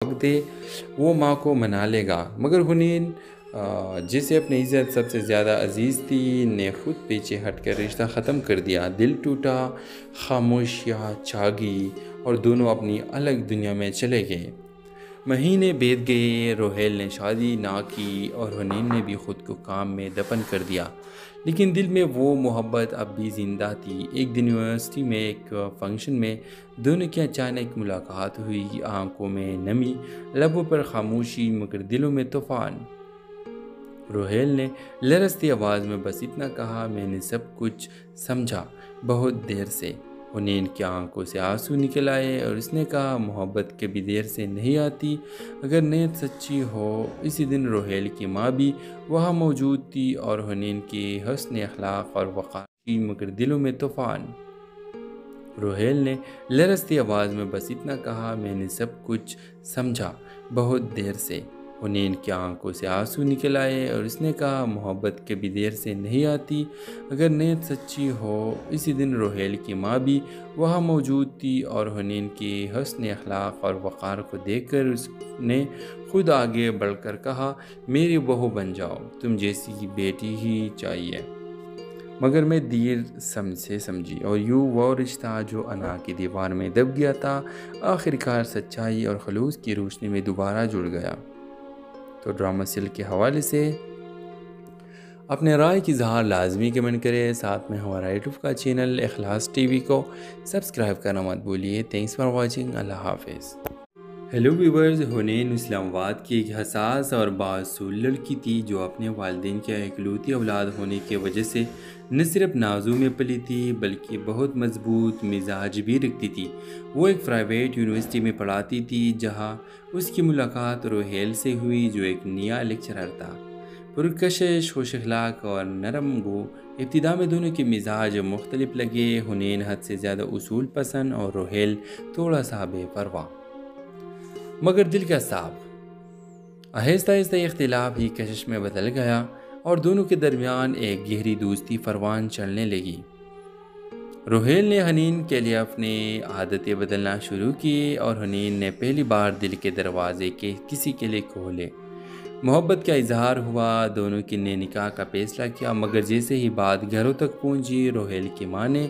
وقت دے وہ ماں کو منا لے گا، مگر حنین جسے اپنی عزت سب سے زیادہ عزیز تھی نے خود پیچھے ہٹ کر رشتہ ختم کر دیا۔ دل ٹوٹا، خاموشیاں چھا گئی اور دونوں اپنی الگ دنیا میں چلے گئے۔ مہینے بیت گئے، روہیل نے شادی نہ کی اور حنین نے بھی خود کو کام میں دفن کر دیا، لیکن دل میں وہ محبت اب بھی زندہ تھی۔ ایک دن یونیورسٹی میں ایک فنکشن میں دونوں کی اچانک ملاقات ہوئی، آنکھوں میں نمی، لبوں پر خاموشی مگر دلوں میں طوفان۔ روہیل نے لرزتی آواز میں بس اتنا کہا، میں نے سب کچھ سمجھا بہت دیر سے۔ حنین کی آنکھوں سے آنسو نکل آئے اور اس نے کہا، محبت کبھی دیر سے نہیں آتی اگر نیت سچی ہو۔ اسی دن روہیل کی ماں بھی وہاں موجود تھی اور حنین کی حسن اخلاق اور وقار تھی مگر دلوں میں طوفان۔ روہیل نے لرزتی آواز میں بس اتنا کہا، میں نے سب کچھ سمجھا بہت دیر سے۔ حنین کی آنکھوں سے آنسو نکل آئے اور اس نے کہا، محبت کبھی دیر سے نہیں آتی اگر نیت سچی ہو۔ اسی دن روہیل کی ماں بھی وہاں موجود تھی اور حنین کی حسن اخلاق اور وقار کو دیکھ کر اس نے خود آگے بڑھ کر کہا، میری بہو بن جاؤ، تم جیسی بیٹی ہی چاہیے۔ مگر میں دیر سے سمجھی اور یوں وہ رشتہ جو انا کی دیوار میں دب گیا تھا آخرکار سچائی اور خلوص کی روشنی میں دوبارہ جڑ گیا۔ تو ڈرامہ سلک کے حوالے سے اپنے رائے کی اظہار لازمی کمنٹ کریں، ساتھ میں ہمارا یوٹیوب کا چینل اخلاص ٹی وی کو سبسکرائب کرنا مت بھولیے۔ تھینکس فار واچنگ، اللہ حافظ۔ ہیلو ویورز، حنین اسلام آباد کی ایک حساس اور بااصول لڑکی تھی جو اپنے والدین کے اکلوتی اولاد ہونے کی وجہ سے نہ صرف نازوں میں پلی تھی بلکہ بہت مضبوط مزاج بھی رکھتی تھی۔ وہ ایک پرائیویٹ یونیورسٹی میں پڑھاتی تھی جہاں اس کی ملاقات روہیل سے ہوئی جو ایک نیا لیکچرر تھا، پرکشش، خوش اخلاق اور نرم گو۔ ابتدا میں دونوں کے مزاج مختلف لگے، حنین حد سے زیادہ اصول پسند اور روہیل تھوڑا سا بے پرواہ مگر دل کا صاف۔ آہستہ آہستہ یہ اختلاف ہی کشش میں بدل گیا اور دونوں کے درمیان ایک گہری دوستی پروان چڑھنے لگی۔ روہیل نے حنین کے لیے اپنی عادتیں بدلنا شروع کی اور حنین نے پہلی بار دل کے دروازے کے کسی کے لیے کھولے۔ محبت کا اظہار ہوا، دونوں کی نے نکاح کا فیصلہ کیا، مگر جیسے ہی بات گھروں تک پہنچی روہیل کی ماں نے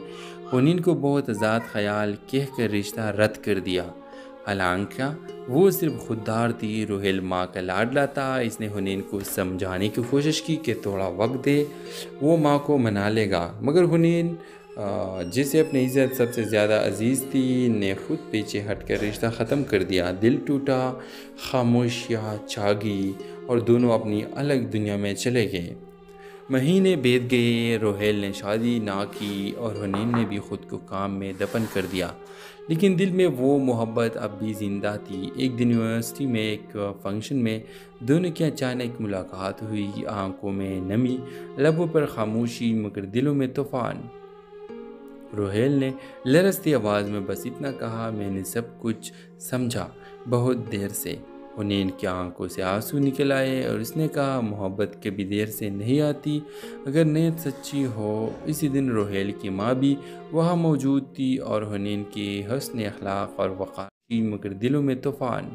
حنین کو بہت آزاد خیال کہہ کر رشتہ رد کر دیا۔ حالانکہ وہ صرف خوددار تھی، روہیل ماں کا لاڈلا تھا۔ اس نے حنین کو سمجھانے کی کوشش کی کہ تھوڑا وقت دے وہ ماں کو منا لے گا، مگر حنین جسے اپنی عزت سب سے زیادہ عزیز تھی نے خود پیچھے ہٹ کر رشتہ ختم کر دیا۔ دل ٹوٹا، خاموشیاں چھا گئی اور دونوں اپنی الگ دنیا میں چلے گئے۔ مہینے بیت گئے، روہیل نے شادی نہ کی اور حنین نے بھی خود کو کام میں دفن کر دیا، لیکن دل میں وہ محبت اب بھی زندہ تھی۔ ایک دن یونیورسٹی میں ایک فنکشن میں دونوں کی اچانک ملاقات ہوئی، آنکھوں میں نمی، لبوں پر خاموشی مگر دلوں میں طوفان۔ روہیل نے لرزتی آواز میں بس اتنا کہا، میں نے سب کچھ سمجھا بہت دیر سے۔ حنین کی آنکھوں سے آنسو نکل آئے اور اس نے کہا، محبت کبھی دیر سے نہیں آتی اگر نیت سچی ہو۔ اسی دن روہیل کی ماں بھی وہاں موجود تھی اور حنین کی حسن اخلاق اور وقار تھی مگر دلوں میں طوفان۔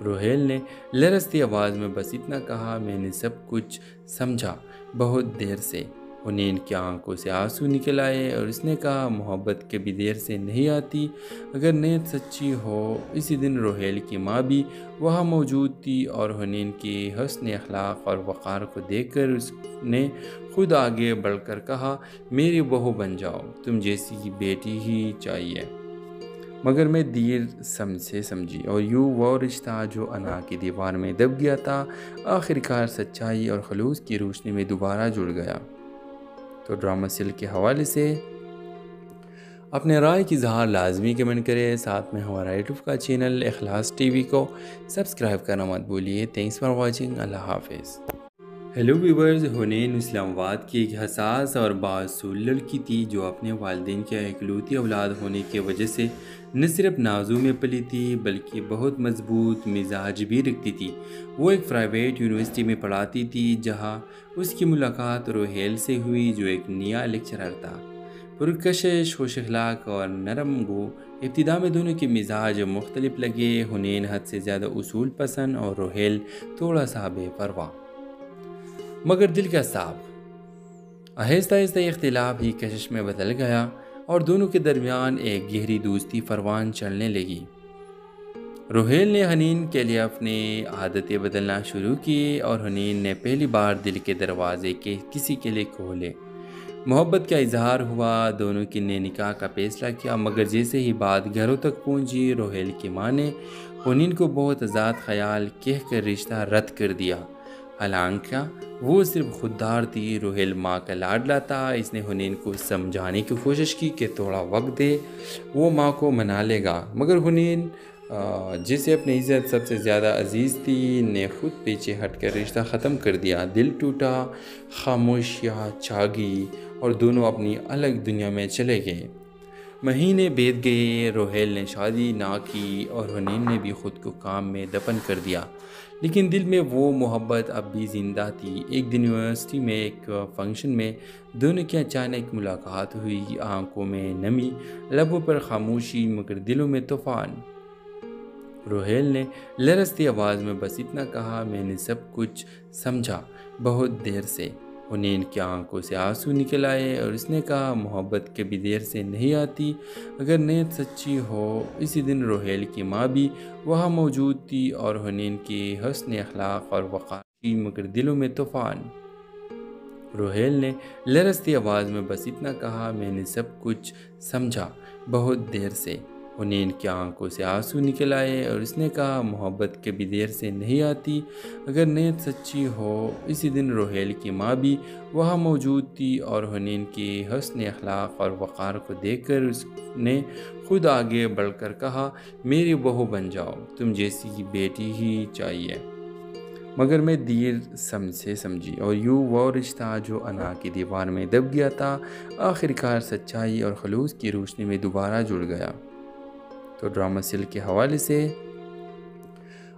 روہیل نے لرزتی آواز میں بس اتنا کہا، میں نے سب کچھ سمجھا بہت دیر سے۔ حنین کی آنکھوں سے آنسو نکل آئے اور اس نے کہا، محبت کبھی دیر سے نہیں آتی اگر نیت سچی ہو۔ اسی دن روہیل کی ماں بھی وہاں موجود تھی اور حنین کی حسن اخلاق اور وقار کو دیکھ کر اس نے خود آگے بڑھ کر کہا، میری بہو بن جاؤ، تم جیسی بیٹی ہی چاہیے۔ مگر میں دیر سے سمجھی اور یوں وہ رشتہ جو انا کی دیوار میں دب گیا تھا آخرکار سچائی اور خلوص کی روشنی میں دوبارہ جڑ گیا۔ تو ڈرامہ سلک کے حوالے سے اپنے رائے کی اظہار لازمی کمنٹ کریں، ساتھ میں ہمارا یوٹیوب کا چینل اخلاص ٹی وی کو سبسکرائب کرنا مت بھولیے۔ تھینکس فار واچنگ، اللہ حافظ۔ ہیلو ویورز، حنین اسلام آباد کی ایک حساس اور بااصول لڑکی تھی جو اپنے والدین کے اکلوتی اولاد ہونے کی وجہ سے نہ صرف نازوں میں پلی تھی بلکہ بہت مضبوط مزاج بھی رکھتی تھی۔ وہ ایک پرائیویٹ یونیورسٹی میں پڑھاتی تھی جہاں اس کی ملاقات روہیل سے ہوئی جو ایک نیا لیکچرر تھا، پرکشش، خوش اخلاق اور نرم گو۔ ابتدا میں دونوں کے مزاج مختلف لگے، حنین حد سے زیادہ اصول پسند اور روحیل تھوڑا سا بے پرواہ مگر دل کا صاف۔ آہستہ آہستہ یہ اختلاف ہی کشش میں بدل گیا اور دونوں کے درمیان ایک گہری دوستی پروان چڑھنے لگی۔ روحیل نے حنین کے لیے اپنی عادتیں بدلنا شروع کی اور حنین نے پہلی بار دل کے دروازے کے کسی کے لیے کھولے۔ محبت کا اظہار ہوا، دونوں کی نے نکاح کا فیصلہ کیا، مگر جیسے ہی بات گھروں تک پہنچی، روحیل کی ماں نے حنین کو بہت آزاد خیال کہہ کر رشتہ رد کر دیا۔ حالانکہ وہ صرف خوددار تھی، روحیل ماں کا لاڈلا تھا۔ اس نے حنین کو سمجھانے کی کوشش کی کہ تھوڑا وقت دے، وہ ماں کو منا لے گا، مگر حنین جسے اپنی عزت سب سے زیادہ عزیز تھی نے خود پیچھے ہٹ کر رشتہ ختم کر دیا۔ دل ٹوٹا، خاموشیاں چھا گئی اور دونوں اپنی الگ دنیا میں چلے گئے۔ مہینے بیت گئے، روحیل نے شادی نہ کی اور حنین نے بھی خود کو کام میں دفن کر دیا، لیکن دل میں وہ محبت اب بھی زندہ تھی۔ ایک دن یونیورسٹی میں ایک فنکشن میں دونوں کی اچانک ملاقات ہوئی، آنکھوں میں نمی، لبوں پر خاموشی مگر دلوں میں طوفان۔ روحیل نے لرزتی آواز میں بس اتنا کہا، میں نے سب کچھ سمجھا بہت دیر سے۔ حنین کی آنکھوں سے آنسو نکل آئے اور اس نے کہا، محبت کبھی دیر سے نہیں آتی اگر نیت سچی ہو۔ اسی دن روحیل کی ماں بھی وہاں موجود تھی اور حنین کی حسن اخلاق اور وقار کی مگر دلوں میں طوفان۔ روحیل نے لرزتی آواز میں بس اتنا کہا، میں نے سب کچھ سمجھا بہت دیر سے۔ حنین کی آنکھوں سے آنسو نکل آئے اور اس نے کہا، محبت کبھی دیر سے نہیں آتی اگر نیت سچی ہو۔ اسی دن روحیل کی ماں بھی وہاں موجود تھی اور حنین کی حسن اخلاق اور وقار کو دیکھ کر اس نے خود آگے بڑھ کر کہا، میری بہو بن جاؤ، تم جیسی بیٹی ہی چاہیے۔ مگر میں دیر سے سمجھی اور یوں وہ رشتہ جو انا کی دیوار میں دب گیا تھا آخرکار سچائی اور خلوص کی روشنی میں دوبارہ جڑ گیا۔ تو ڈرامہ سلک کے حوالے سے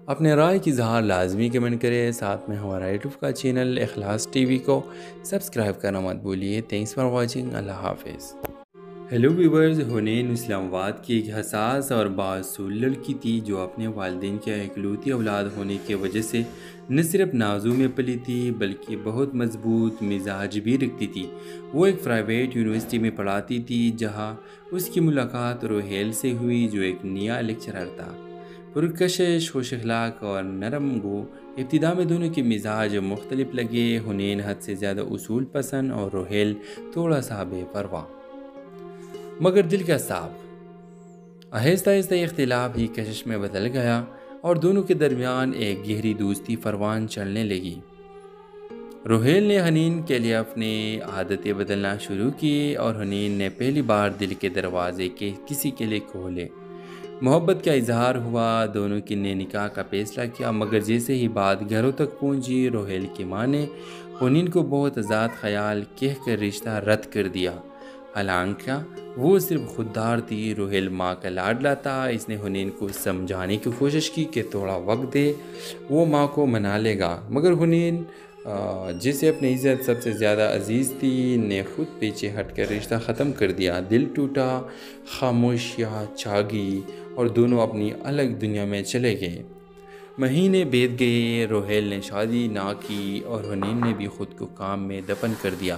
اپنے رائے کی اظہار لازمی کمنٹ کریں، ساتھ میں ہمارا یوٹیوب کا چینل اخلاص ٹی وی کو سبسکرائب کرنا مت بھولیے۔ تھینکس فار واچنگ، اللہ حافظ۔ ہیلو ویورز، حنین اسلام آباد کی ایک حساس اور بااصول لڑکی تھی جو اپنے والدین کی اکلوتی اولاد ہونے کی وجہ سے نہ صرف نازوں میں پلی تھی بلکہ بہت مضبوط مزاج بھی رکھتی تھی۔ وہ ایک پرائیویٹ یونیورسٹی میں پڑھاتی تھی جہاں اس کی ملاقات روحیل سے ہوئی جو ایک نیا لیکچرر تھا، پرکشش، خوش اخلاق اور نرم گو۔ ابتدا میں دونوں کے مزاج مختلف لگے، حنین حد سے زیادہ اصول پسند اور روحیل تھوڑا سا بے پرواہ مگر دل کا صاف۔ آہستہ آہستہ یہ اختلاف ہی کشش میں بدل گیا اور دونوں کے درمیان ایک گہری دوستی پروان چڑھنے لگی۔ روحیل نے حنین کے لیے اپنی عادتیں بدلنا شروع کی اور حنین نے پہلی بار دل کے دروازے کے کسی کے لیے کھولے۔ محبت کا اظہار ہوا، دونوں کی نے نکاح کا فیصلہ کیا، مگر جیسے ہی بات گھروں تک پہنچی، روحیل کی ماں نے حنین کو بہت آزاد خیال کہہ کر رشتہ رد کر دیا۔ حالانکہ وہ صرف خوددار تھی، روحیل ماں کا لاڈلا تھا۔ اس نے حنین کو سمجھانے کی کوشش کی کہ تھوڑا وقت دے، وہ ماں کو منا لے گا، مگر حنین جسے اپنی عزت سب سے زیادہ عزیز تھی نے خود پیچھے ہٹ کر رشتہ ختم کر دیا۔ دل ٹوٹا، خاموشیاں چھا گئی اور دونوں اپنی الگ دنیا میں چلے گئے۔ مہینے بیت گئے، روحیل نے شادی نہ کی اور حنین نے بھی خود کو کام میں دفن کر دیا،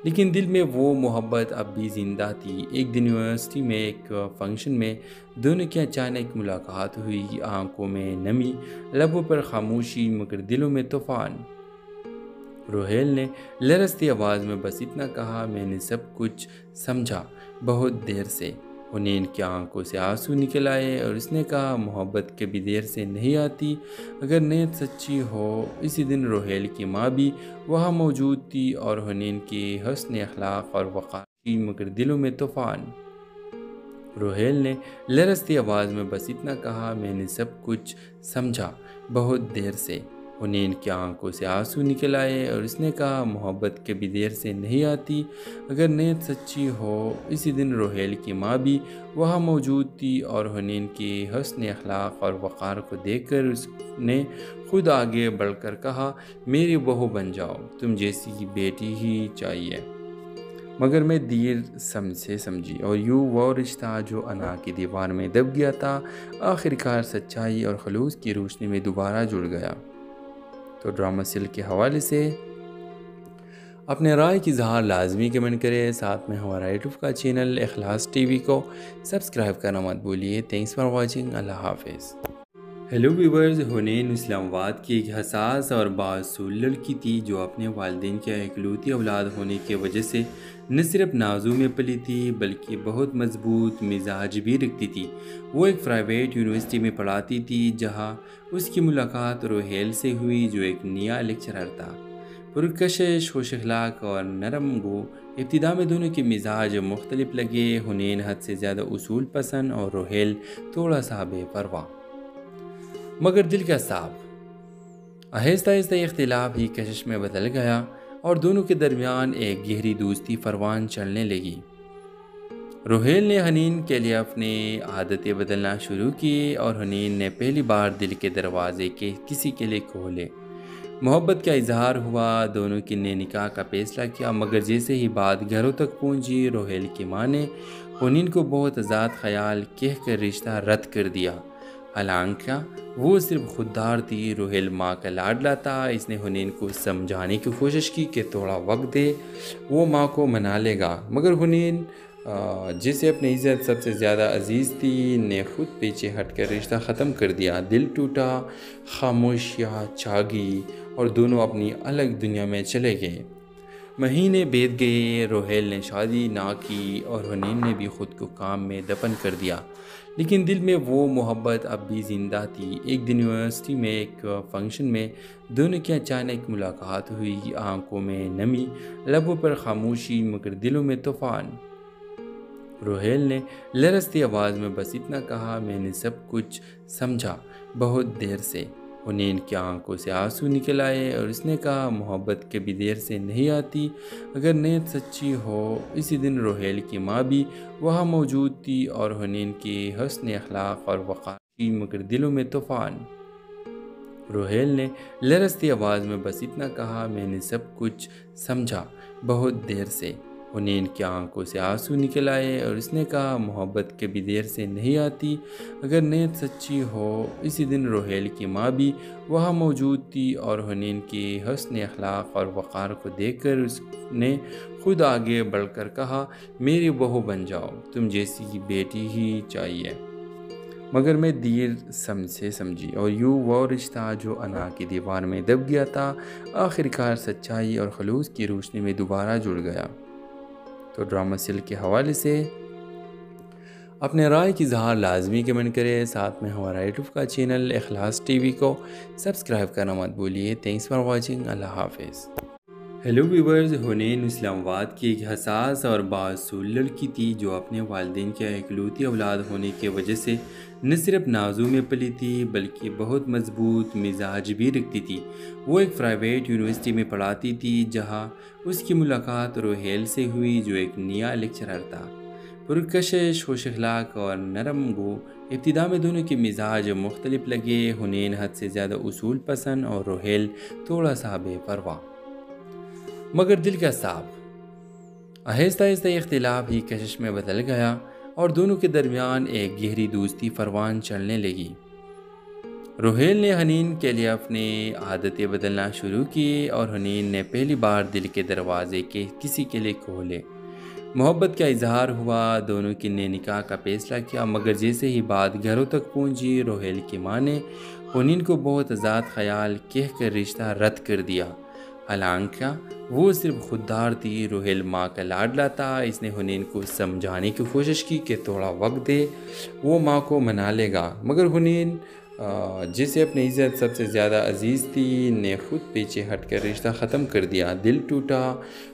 لیکن دل میں وہ محبت اب بھی زندہ تھی۔ ایک دن یونیورسٹی میں ایک فنکشن میں دونوں کی اچانک ملاقات ہوئی، آنکھوں میں نمی، لبوں پر خاموشی مگر دلوں میں طوفان۔ روحیل نے لرزتی آواز میں بس اتنا کہا، میں نے سب کچھ سمجھا بہت دیر سے۔ حنین کی آنکھوں سے آنسو نکل آئے اور اس نے کہا، محبت کبھی دیر سے نہیں آتی اگر نیت سچی ہو۔ اسی دن روحیل کی ماں بھی وہاں موجود تھی اور حنین کی حسن اخلاق اور وقار کی مگر دلوں میں طوفان۔ روحیل نے لرزتی آواز میں بس اتنا کہا، میں نے سب کچھ سمجھا بہت دیر سے۔ حنین کی آنکھوں سے آنسو نکل آئے اور اس نے کہا، محبت کبھی دیر سے نہیں آتی اگر نیت سچی ہو۔ اسی دن روحیل کی ماں بھی وہاں موجود تھی اور حنین کی حسن اخلاق اور وقار کو دیکھ کر اس نے خود آگے بڑھ کر کہا، میری بہو بن جاؤ، تم جیسی بیٹی ہی چاہیے۔ مگر میں دیر سے سمجھی اور یوں وہ رشتہ جو انا کی دیوار میں دب گیا تھا آخر کار سچائی اور خلوص کی روشنی میں دوبارہ جڑ گیا۔ تو ڈرامہ سلک کے حوالے سے اپنے رائے کی اظہار لازمی کمنٹ کریں، ساتھ میں ہمارا یوٹیوب کا چینل اخلاص ٹی وی کو سبسکرائب کرنا مت بھولیے۔ تھینکس فار واچنگ، اللہ حافظ۔ ہیلو ویورز، حنین اسلام آباد کی ایک حساس اور بااصول لڑکی تھی جو اپنے والدین کے اکلوتی اولاد ہونے کی وجہ سے نہ صرف نازوں میں پلی تھی بلکہ بہت مضبوط مزاج بھی رکھتی تھی۔ وہ ایک پرائیویٹ یونیورسٹی میں پڑھاتی تھی جہاں اس کی ملاقات روہیل سے ہوئی جو ایک نیا لیکچرر تھا، پرکشش، خوش اخلاق اور نرم گو۔ ابتدا میں دونوں کے مزاج مختلف لگے، حنین حد سے زیادہ اصول پسند اور روہیل تھوڑا سا بے پرواہ مگر دل کا صاف۔ آہستہ آہستہ اختلاف ہی کشش میں بدل گیا اور دونوں کے درمیان ایک گہری دوستی پروان چڑھنے لگی۔ روہیل نے حنین کے لیے اپنی عادتیں بدلنا شروع کی اور حنین نے پہلی بار دل کے دروازے کے کسی کے لیے کھولے۔ محبت کا اظہار ہوا، دونوں کی نے نکاح کا فیصلہ کیا، مگر جیسے ہی بات گھروں تک پہنچی روہیل کی ماں نے حنین کو بہت آزاد خیال کہہ کر رشتہ رد کر دیا۔ حالانکہ وہ صرف خوددار تھی، روہیل ماں کا لاڈلا تھا۔ اس نے حنین کو سمجھانے کی کوشش کی کہ تھوڑا وقت دے، وہ ماں کو منا لے گا، مگر حنین جسے اپنی عزت سب سے زیادہ عزیز تھی نے خود پیچھے ہٹ کر رشتہ ختم کر دیا۔ دل ٹوٹا، خاموشیاں چھا گئی اور دونوں اپنی الگ دنیا میں چلے گئے۔ مہینے بیت گئے، روہیل نے شادی نہ کی اور حنین نے بھی خود کو کام میں دفن کر دیا، لیکن دل میں وہ محبت اب بھی زندہ تھی۔ ایک دن یونیورسٹی میں ایک فنکشن میں دونوں کی اچانک ملاقات ہوئی، آنکھوں میں نمی، لبوں پر خاموشی مگر دلوں میں طوفان۔ روہیل نے لرزتی آواز میں بس اتنا کہا، میں نے سب کچھ سمجھا بہت دیر سے۔ حنین کی آنکھوں سے آنسو نکل آئے اور اس نے کہا، محبت کبھی دیر سے نہیں آتی اگر نیت سچی ہو۔ اسی دن روہیل کی ماں بھی وہاں موجود تھی اور حنین کی حسن اخلاق اور وقار کی مگر دلوں میں طوفان۔ روہیل نے لرزتی آواز میں بس اتنا کہا، میں نے سب کچھ سمجھا بہت دیر سے۔ حنین کی آنکھوں سے آنسو نکل آئے اور اس نے کہا، محبت کبھی دیر سے نہیں آتی اگر نیت سچی ہو۔ اسی دن روہیل کی ماں بھی وہاں موجود تھی اور حنین کی حسن اخلاق اور وقار کو دیکھ کر اس نے خود آگے بڑھ کر کہا، میری بہو بن جاؤ، تم جیسی بیٹی ہی چاہیے۔ مگر میں دیر سے سمجھی اور یوں وہ رشتہ جو انا کی دیوار میں دب گیا تھا آخر کار سچائی اور خلوص کی روشنی میں دوبارہ جڑ گیا۔ تو ڈرامہ سلک کے حوالے سے اپنے رائے کی اظہار لازمی کمنٹ کریں، ساتھ میں ہمارا یوٹیوب کا چینل اخلاص ٹی وی کو سبسکرائب کرنا مت بھولیے۔ تھینکس فار واچنگ، اللہ حافظ۔ ہیلو ویورز، حنین اسلام آباد کی ایک حساس اور بااصول لڑکی تھی جو اپنے والدین کے اکلوتی اولاد ہونے کی وجہ سے نہ صرف نازوں میں پلی تھی بلکہ بہت مضبوط مزاج بھی رکھتی تھی۔ وہ ایک پرائیویٹ یونیورسٹی میں پڑھاتی تھی جہاں اس کی ملاقات روہیل سے ہوئی جو ایک نیا لیکچرر تھا، پرکشش، خوش اخلاق اور نرم گو۔ ابتدا میں دونوں کے مزاج مختلف لگے، حنین حد سے زیادہ اصول پسند اور روہیل تھوڑا سا بے پرواہ مگر دل کا صاف۔ آہستہ آہستہ اختلاف ہی کشش میں بدل گیا اور دونوں کے درمیان ایک گہری دوستی پروان چڑھنے لگی۔ روہیل نے حنین کے لیے اپنی عادتیں بدلنا شروع کی اور حنین نے پہلی بار دل کے دروازے کے کسی کے لیے کھولے۔ محبت کا اظہار ہوا، دونوں کی نے نکاح کا فیصلہ کیا، مگر جیسے ہی بات گھروں تک پہنچی روہیل کی ماں نے حنین کو بہت آزاد خیال کہہ کر رشتہ رد کر دیا۔ حالانکہ وہ صرف خوددار تھی، روہیل ماں کا لاڈلا تھا۔ اس نے حنین کو سمجھانے کی کوشش کی کہ تھوڑا وقت دے، وہ ماں کو منا لے گا، مگر حنین جسے اپنی عزت سب سے زیادہ عزیز تھی نے خود پیچھے ہٹ کر رشتہ ختم کر دیا۔ دل ٹوٹا،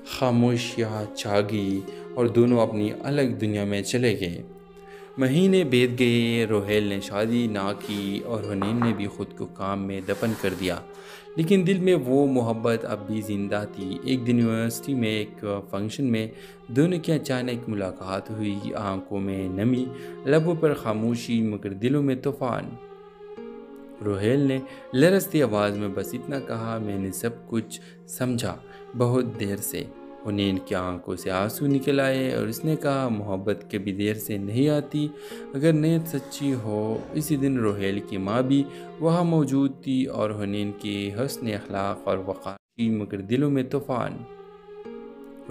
خاموشیاں چھا گئی اور دونوں اپنی الگ دنیا میں چلے گئے۔ مہینے بیت گئے، روہیل نے شادی نہ کی اور حنین نے بھی خود کو کام میں دفن کر دیا، لیکن دل میں وہ محبت اب بھی زندہ تھی۔ ایک دن یونیورسٹی میں ایک فنکشن میں دونوں کی اچانک ملاقات ہوئی، آنکھوں میں نمی، لبوں پر خاموشی مگر دلوں میں طوفان۔ روہیل نے لرزتی آواز میں بس اتنا کہا، میں نے سب کچھ سمجھا بہت دیر سے۔ حنین کی آنکھوں سے آنسو نکل آئے اور اس نے کہا محبت کبھی دیر سے نہیں آتی، اگر نیت سچی ہو۔ اسی دن روحیل کی ماں بھی وہاں موجود تھی اور حنین کی حسن اخلاق اور وقار کی مگر دلوں میں طوفان۔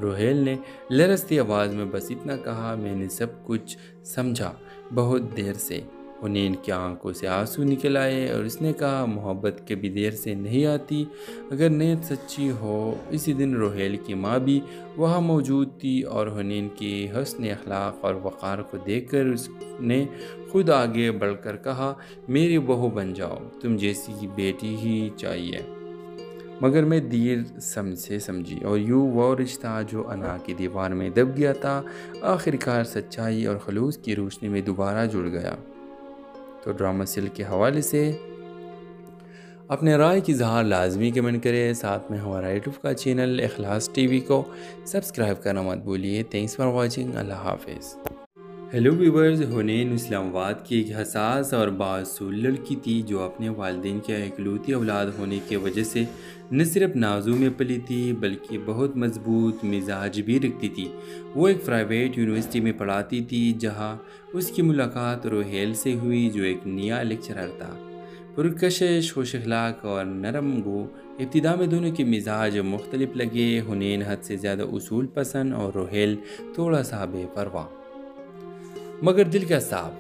روحیل نے لرزتی آواز میں بس اتنا کہا، میں نے سب کچھ سمجھا بہت دیر سے۔ حنین کی آنکھوں سے آنسو نکل آئے اور اس نے کہا محبت کبھی دیر سے نہیں آتی، اگر نیت سچی ہو۔ اسی دن روحیل کی ماں بھی وہاں موجود تھی اور حنین کی حسن اخلاق اور وقار کو دیکھ کر اس نے خود آگے بڑھ کر کہا، میری بہو بن جاؤ، تم جیسی بیٹی ہی چاہیے۔ مگر میں دیر سے سمجھی اور یوں وہ رشتہ جو انا کی دیوار میں دب گیا تھا آخر کار سچائی اور خلوص کی روشنی میں دوبارہ جڑ گیا۔ تو ڈرامہ سیل کے حوالے سے اپنے رائے کی اظہار لازمی کمنٹ کریں، ساتھ میں ہمارا یوٹیوب کا چینل اخلاص ٹی وی کو سبسکرائب کرنا مت بھولیے۔ تھینکس فار واچنگ، اللہ حافظ۔ ہیلو ویورز، حنین اسلام آباد کی ایک حساس اور بااصول لڑکی تھی جو اپنے والدین کی اکلوتی اولاد ہونے کی وجہ سے نہ صرف نازوں میں پلی تھی بلکہ بہت مضبوط مزاج بھی رکھتی تھی۔ وہ ایک پرائیویٹ یونیورسٹی میں پڑھاتی تھی جہاں اس کی ملاقات روحیل سے ہوئی جو ایک نیا لیکچرر تھا، پرکشش، خوش اخلاق اور نرم گو۔ ابتدا میں دونوں کے مزاج مختلف لگے، حنین حد سے زیادہ اصول پسند اور روحیل تھوڑا سا بے پرواہ مگر دل کا صاف۔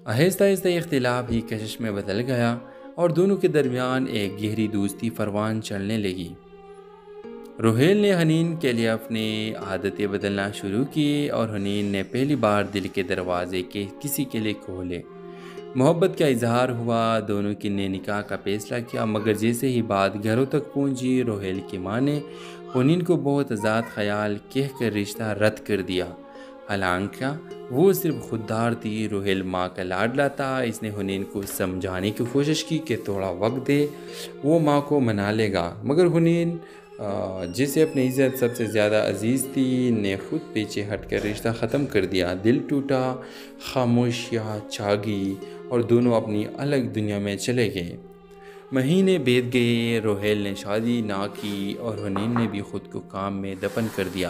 آہستہ آہستہ یہ اختلاف ہی کشش میں بدل گیا اور دونوں کے درمیان ایک گہری دوستی پروان چڑھنے لگی۔ روحیل نے حنین کے لیے اپنی عادتیں بدلنا شروع کی اور حنین نے پہلی بار دل کے دروازے کسی کے لیے کھولے۔ محبت کا اظہار ہوا، دونوں کی نے نکاح کا فیصلہ کیا، مگر جیسے ہی بات گھروں تک پہنچی روحیل کی ماں نے حنین کو بہت آزاد خیال کہہ کر رشتہ رد کر دیا۔ حالانکہ وہ صرف خوددار تھی، روحیل ماں کا لاڈلا تھا۔ اس نے حنین کو سمجھانے کی کوشش کی کہ تھوڑا وقت دے، وہ ماں کو منا لے گا، مگر حنین جسے اپنی عزت سب سے زیادہ عزیز تھی نے خود پیچھے ہٹ کر رشتہ ختم کر دیا۔ دل ٹوٹا، خاموشیاں چھا گئی اور دونوں اپنی الگ دنیا میں چلے گئے۔ مہینے بیت گئے، روحیل نے شادی نہ کی اور حنین نے بھی خود کو کام میں دفن کر دیا،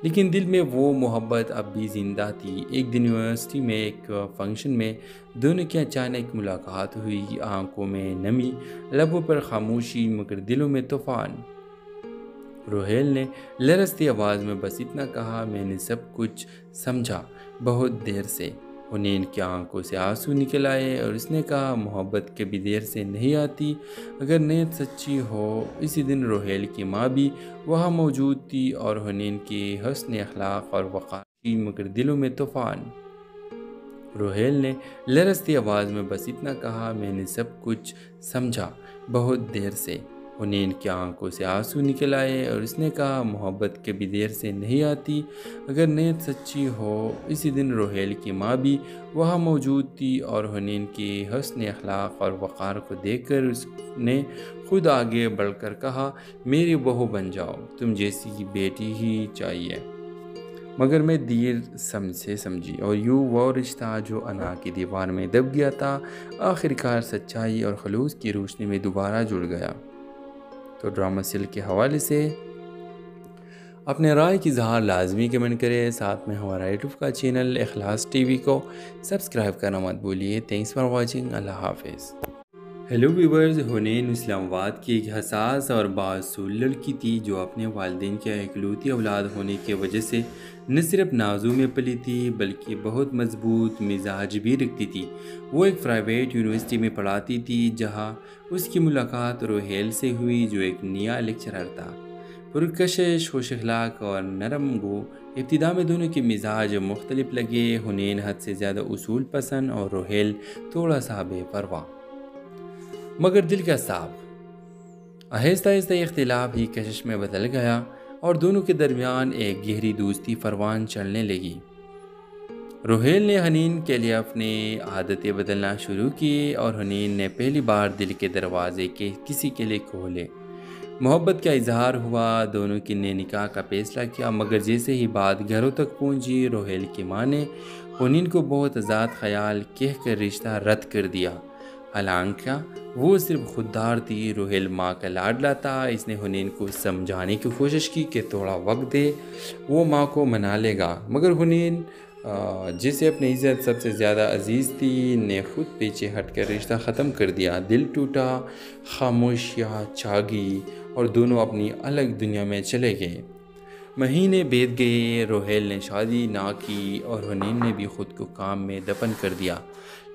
لیکن دل میں وہ محبت اب بھی زندہ تھی۔ ایک دن یونیورسٹی میں ایک فنکشن میں دونوں کی اچانک ملاقات ہوئی، آنکھوں میں نمی، لبوں پر خاموشی مگر دلوں میں طوفان۔ روحیل نے لرزتی آواز میں بس اتنا کہا، میں نے سب کچھ سمجھا بہت دیر سے۔ حنین کی آنکھوں سے آنسو نکل آئے اور اس نے کہا محبت کبھی دیر سے نہیں آتی، اگر نیت سچی ہو۔ اسی دن روحیل کی ماں بھی وہاں موجود تھی اور حنین کی حسن اخلاق اور وقار کی مگر دلوں میں طوفان۔ روحیل نے لرزتی آواز میں بس اتنا کہا، میں نے سب کچھ سمجھا بہت دیر سے۔ حنین کی آنکھوں سے آنسو نکل آئے اور اس نے کہا محبت کبھی دیر سے نہیں آتی، اگر نیت سچی ہو۔ اسی دن روحیل کی ماں بھی وہاں موجود تھی اور حنین کی حسن اخلاق اور وقار کو دیکھ کر اس نے خود آگے بڑھ کر کہا، میری بہو بن جاؤ، تم جیسی بیٹی ہی چاہیے۔ مگر میں دیر سے سمجھی اور یوں وہ رشتہ جو انا کی دیوار میں دب گیا تھا آخر کار سچائی اور خلوص کی روشنی میں دوبارہ جڑ گیا۔ تو ڈرامہ سیل کے حوالے سے اپنے رائے کی اظہار لازمی کمنٹ کریں، ساتھ میں ہمارا یوٹیوب کا چینل اخلاص ٹی وی کو سبسکرائب کرنا مت بھولیے۔ تھینکس فار واچنگ، اللہ حافظ۔ ہیلو ویورز، حنین اسلام آباد کی ایک حساس اور بااصول لڑکی تھی جو اپنے والدین کی اکلوتی اولاد ہونے کی وجہ سے نہ صرف نازوں میں پلی تھی بلکہ بہت مضبوط مزاج بھی رکھتی تھی۔ وہ ایک پرائیویٹ یونیورسٹی میں پڑھاتی تھی جہاں اس کی ملاقات روحیل سے ہوئی جو ایک نیا لیکچرر تھا، پرکشش، خوش اخلاق اور نرم گو۔ ابتدا میں دونوں کے مزاج مختلف لگے، حنین حد سے زیادہ اصول پسند اور روحیل تھوڑا سا بے پرواہ مگر دل کا صاف۔ آہستہ آہستہ یہ اختلاف ہی کشش میں بدل گیا اور دونوں کے درمیان ایک گہری دوستی پروان چڑھنے لگی۔ روحیل نے حنین کے لیے اپنی عادتیں بدلنا شروع کی اور حنین نے پہلی بار دل کے دروازے کسی کے لیے کھولے۔ محبت کا اظہار ہوا، دونوں کی نے نکاح کا فیصلہ کیا، مگر جیسے ہی بات گھروں تک پہنچی روحیل کی ماں نے حنین کو بہت آزاد خیال کہہ کر رشتہ رد کر دیا۔ حالانکہ وہ صرف خوددار تھی۔ روہیل ماں کا لاڈلا تھا۔ اس نے حنین کو سمجھانے کی کوشش کی کہ تھوڑا وقت دے، وہ ماں کو منا لے گا، مگر حنین جسے اپنی عزت سب سے زیادہ عزیز تھی نے خود پیچھے ہٹ کر رشتہ ختم کر دیا۔ دل ٹوٹا، خاموشیاں چھا گئی اور دونوں اپنی الگ دنیا میں چلے گئے۔ مہینے بیت گئے، روہیل نے شادی نہ کی اور حنین نے بھی خود کو کام میں دفن کر دیا،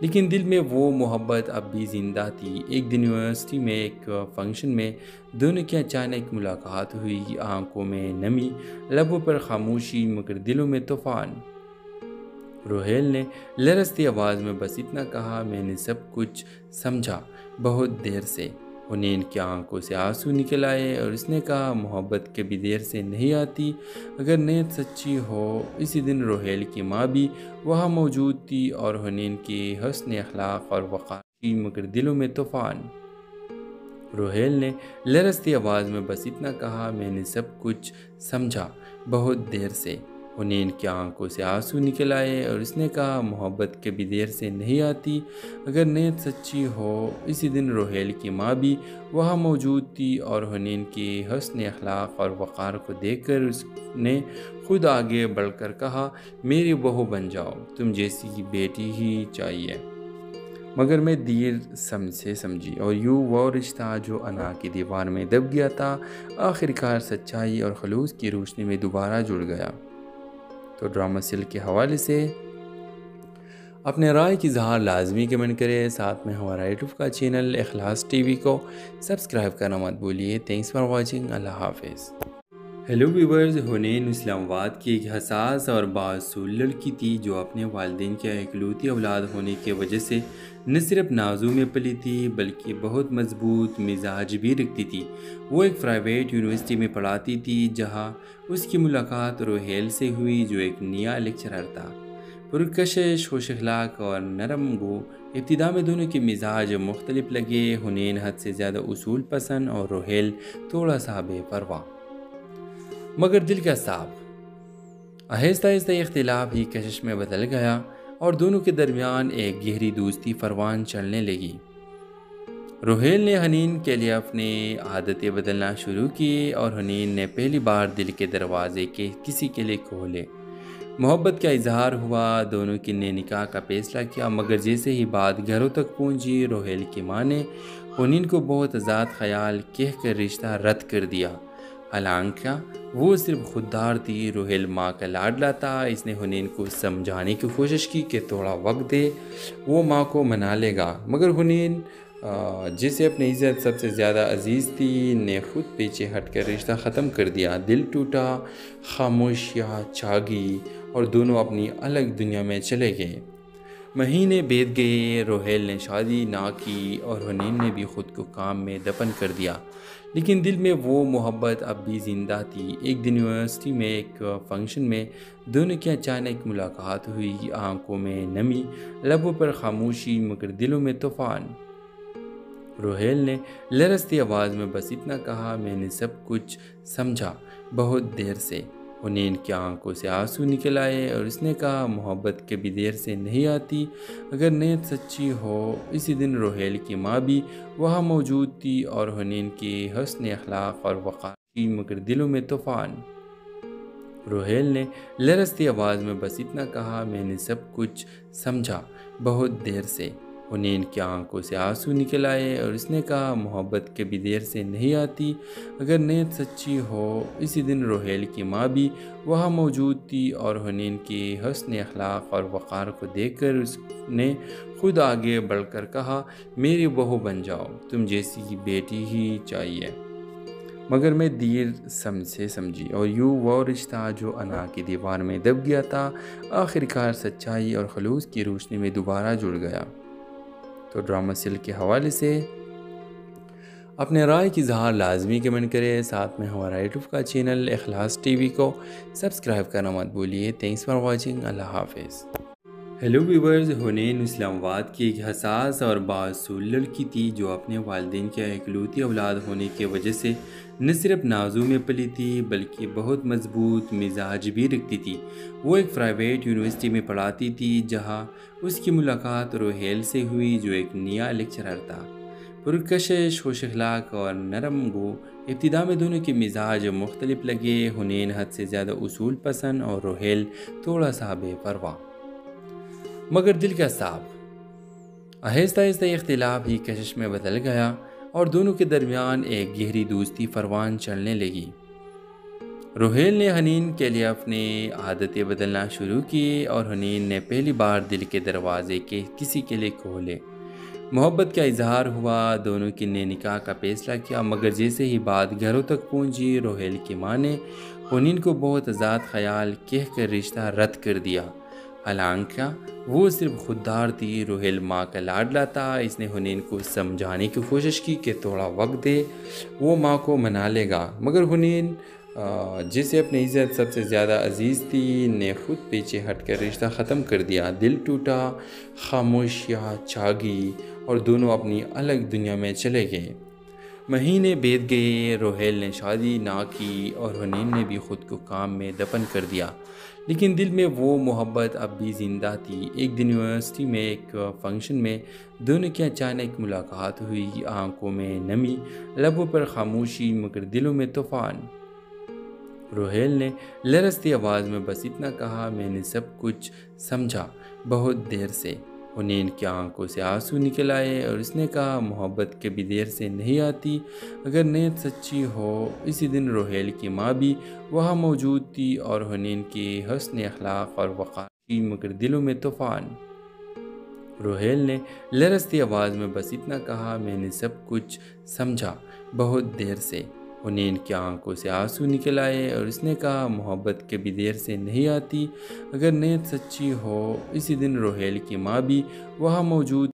لیکن دل میں وہ محبت اب بھی زندہ تھی۔ ایک دن یونیورسٹی میں ایک فنکشن میں دونوں کی اچانک ملاقات ہوئی۔ آنکھوں میں نمی، لبوں پر خاموشی، مگر دلوں میں طوفان۔ روہیل نے لرزتی آواز میں بس اتنا کہا، میں نے سب کچھ سمجھا بہت دیر سے۔ حنین کی آنکھوں سے آنسو نکل آئے اور اس نے کہا، محبت کبھی دیر سے نہیں آتی اگر نیت سچی ہو۔ اسی دن روہیل کی ماں بھی وہاں موجود تھی اور حنین کی حسن اخلاق اور وقار کی، مگر دلوں میں طوفان۔ روہیل نے لرزتی آواز میں بس اتنا کہا، میں نے سب کچھ سمجھا بہت دیر سے۔ حنین کی آنکھوں سے آنسو نکل آئے اور اس نے کہا، محبت کبھی دیر سے نہیں آتی اگر نیت سچی ہو۔ اسی دن روہیل کی ماں بھی وہاں موجود تھی اور حنین کی حسن اخلاق اور وقار کو دیکھ کر اس نے خود آگے بڑھ کر کہا، میری بہو بن جاؤ، تم جیسی بیٹی ہی چاہیے۔ مگر میں دیر سے سمجھی اور یوں وہ رشتہ جو انا کی دیوار میں دب گیا تھا آخرکار سچائی اور خلوص کی روشنی میں دوبارہ جڑ گیا۔ تو ڈرامہ سل کے حوالے سے اپنے رائے کی اظہار لازمی کمنٹ کریں، ساتھ میں ہمارا یوٹیوب کا چینل اخلاص ٹی وی کو سبسکرائب کرنا مت بھولیے۔ تھینکس فار واچنگ، اللہ حافظ۔ ہیلو ویورز، حنین اسلام آباد کی ایک حساس اور بااصول لڑکی تھی جو اپنے والدین کی اکلوتی اولاد ہونے کی وجہ سے نہ صرف نازوں میں پلی تھی بلکہ بہت مضبوط مزاج بھی رکھتی تھی۔ وہ ایک پرائیویٹ یونیورسٹی میں پڑھاتی تھی جہاں اس کی ملاقات روہیل سے ہوئی جو ایک نیا لیکچرر تھا، پرکشش، خوش اخلاق اور نرم گو۔ ابتدا میں دونوں کے مزاج مختلف لگے، حنین حد سے زیادہ اصول پسند اور روہیل تھوڑا سا بے پرواہ مگر دل کا صاف۔ آہستہ آہستہ اختلاف ہی کشش میں بدل گیا اور دونوں کے درمیان ایک گہری دوستی پروان چڑھنے لگی۔ روہیل نے حنین کے لیے اپنی عادتیں بدلنا شروع کی اور حنین نے پہلی بار دل کے دروازے کے کسی کے لیے کھولے۔ محبت کا اظہار ہوا، دونوں کی نے نکاح کا فیصلہ کیا، مگر جیسے ہی بات گھروں تک پہنچی روہیل کی ماں نے حنین کو بہت آزاد خیال کہہ کر رشتہ رد کر دیا۔ حالانکہ وہ صرف خوددار تھی۔ روہیل ماں کا لاڈلا تھا۔ اس نے حنین کو سمجھانے کی کوشش کی کہ تھوڑا وقت دے، وہ ماں کو منا لے گا، مگر حنین جسے اپنی عزت سب سے زیادہ عزیز تھی نے خود پیچھے ہٹ کر رشتہ ختم کر دیا۔ دل ٹوٹا، خاموشیاں چھا گئی اور دونوں اپنی الگ دنیا میں چلے گئے۔ مہینے بیت گئے، روہیل نے شادی نہ کی اور حنین نے بھی خود کو کام میں دفن کر دیا، لیکن دل میں وہ محبت اب بھی زندہ تھی۔ ایک دن یونیورسٹی میں ایک فنکشن میں دونوں کی اچانک ملاقات ہوئی۔ آنکھوں میں نمی، لبوں پر خاموشی، مگر دلوں میں طوفان۔ روہیل نے لرزتی آواز میں بس اتنا کہا، میں نے سب کچھ سمجھا بہت دیر سے۔ حنین کی آنکھوں سے آنسو نکل آئے اور اس نے کہا، محبت کبھی دیر سے نہیں آتی اگر نیت سچی ہو۔ اسی دن روہیل کی ماں بھی وہاں موجود تھی اور حنین کی حسن اخلاق اور وقار کی، مگر دلوں میں طوفان۔ روہیل نے لرزتی آواز میں بس اتنا کہا، میں نے سب کچھ سمجھا بہت دیر سے۔ حنین کی آنکھوں سے آنسو نکل آئے اور اس نے کہا، محبت کبھی دیر سے نہیں آتی اگر نیت سچی ہو۔ اسی دن روہیل کی ماں بھی وہاں موجود تھی اور حنین کی حسن اخلاق اور وقار کو دیکھ کر اس نے خود آگے بڑھ کر کہا، میری بہو بن جاؤ، تم جیسی بیٹی ہی چاہیے۔ مگر میں دیر سے سمجھی اور یوں وہ رشتہ جو انا کی دیوار میں دب گیا تھا آخرکار سچائی اور خلوص کی روشنی میں دوبارہ جڑ گیا۔ تو ڈرامہ سل کے حوالے سے اپنے رائے کی اظہار لازمی کمنٹ کریں، ساتھ میں ہمارا یوٹیوب کا چینل اخلاص ٹی وی کو سبسکرائب کرنا مت بھولیے۔ تھینکس فار واچنگ، اللہ حافظ۔ ہیلو ویورز، حنین اسلام آباد کی ایک حساس اور باصول لڑکی تھی جو اپنے والدین کی اکلوتی اولاد ہونے کی وجہ سے نہ صرف نازوں میں پلی تھی بلکہ بہت مضبوط مزاج بھی رکھتی تھی۔ وہ ایک پرائیویٹ یونیورسٹی میں پڑھاتی تھی جہاں اس کی ملاقات روہیل سے ہوئی جو ایک نیا لیکچرر تھا، پرکشش، خوش اخلاق اور نرم گو۔ ابتدا میں دونوں کے مزاج مختلف لگے، حنین حد سے زیادہ اصول پسند اور روہیل تھوڑا سا بے پرواہ مگر دل کا صاف۔ آہستہ آہستہ یہ اختلاف ہی کشش میں بدل گیا اور دونوں کے درمیان ایک گہری دوستی پروان چڑھنے لگی۔ روہیل نے حنین کے لیے اپنی عادتیں بدلنا شروع کی اور حنین نے پہلی بار دل کے دروازے کے کسی کے لیے کھولے۔ محبت کا اظہار ہوا، دونوں کی نے نکاح کا فیصلہ کیا، مگر جیسے ہی بات گھروں تک پہنچی، روہیل کی ماں نے حنین کو بہت آزاد خیال کہہ کر رشتہ رد کر دیا۔ حالانکہ وہ صرف خوددار تھی، روہیل ماں کا لاڈلا تھا۔ اس نے حنین کو سمجھانے کی کوشش کی کہ تھوڑا وقت دے، وہ ماں کو منا لے گا، مگر حنین جسے اپنی عزت سب سے زیادہ عزیز تھی نے خود پیچھے ہٹ کر رشتہ ختم کر دیا۔ دل ٹوٹا، خاموشیاں چھا گئی اور دونوں اپنی الگ دنیا میں چلے گئے۔ مہینے بیت گئے، روہیل نے شادی نہ کی اور حنین نے بھی خود کو کام میں دفن کر دیا، لیکن دل میں وہ محبت اب بھی زندہ تھی۔ ایک دن یونیورسٹی میں ایک فنکشن میں دونوں کی اچانک ملاقات ہوئی، آنکھوں میں نمی، لبوں پر خاموشی مگر دلوں میں طوفان۔ روہیل نے لرزتی آواز میں بس اتنا کہا، میں نے سب کچھ سمجھا بہت دیر سے۔ حنین کی آنکھوں سے آنسو نکل آئے اور اس نے کہا، محبت کبھی دیر سے نہیں آتی اگر نیت سچی ہو۔ اسی دن روہیل کی ماں بھی وہاں موجود تھی اور حنین کی حسن اخلاق اور وقار تھی مگر دلوں میں طوفان۔ روہیل نے لرزتی آواز میں بس اتنا کہا، میں نے سب کچھ سمجھا بہت دیر سے۔ حنین کی آنکھوں سے آنسو نکل آئے اور اس نے کہا، محبت کبھی دیر سے نہیں آتی اگر نیت سچی ہو۔ اسی دن روہیل کی ماں بھی وہاں موجود